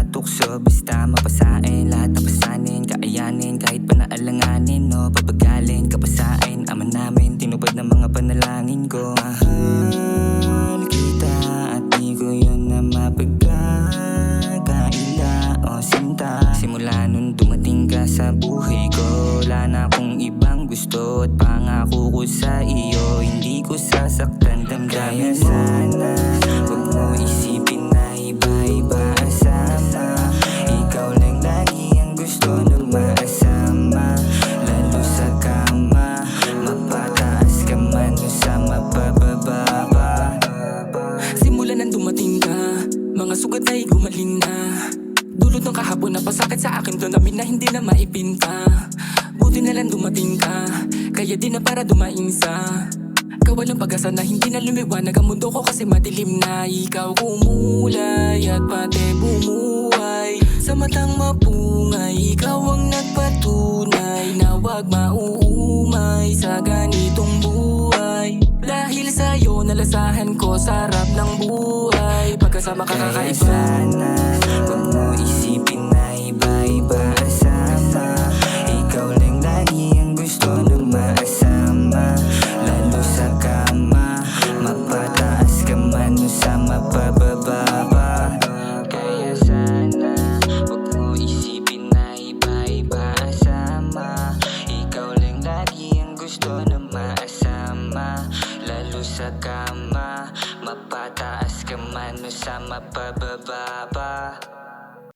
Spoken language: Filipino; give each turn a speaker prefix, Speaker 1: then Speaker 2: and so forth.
Speaker 1: tukso, basta mapasain. Lahat na pasanin, kaayanin, kahit pa naalanganin, no, papagalin, kapasain. Ama namin, tinupad ng mga panalangin ko. Mahal kita at di ko yun na mapagkakaila o sinta. Simula nun dumating ka sa buhay ko, wala na akong ibang gusto at pangako ko sa iyo, hindi ko sasaktan damdamin mo. Sana huwag mo isipin na iba-iba asama. Ikaw lang lagi ang gusto na maasama, lalo sa kama. Mapataas ka man o sa mapababa pa.
Speaker 2: Simula nang dumating ka, mga sugat ay gumaling na. Dulot ng kahapon na pasakit sa akin, damdamin na hindi na maipinta. Buti na lang dumating ka, kaya di na para dumainsa. Kawalang pag-asa na hindi na lumiwanag ang mundo ko kasi madilim na. Ikaw kumulay at pati bumuhay sa matang mapungay. Ikaw ang nagpatunay na wag mauumay sa ganitong buhay. Dahil sa'yo nalasahan ko sa harap ng buhay. Pagkasama ka
Speaker 1: Kaya
Speaker 2: kakaiba.
Speaker 1: sana huwag mo isipin na iba-iba asama. Ikaw lang lagi ang gusto na maasama, lalo sa kama. Mapataas ka man o sa mapababa pa. Kaya sana huwag mo isipin na iba-iba asama. Ikaw lang lagi ang gusto na maasama, lalo sa kama. Mapataas ka man o sa mapababa pa.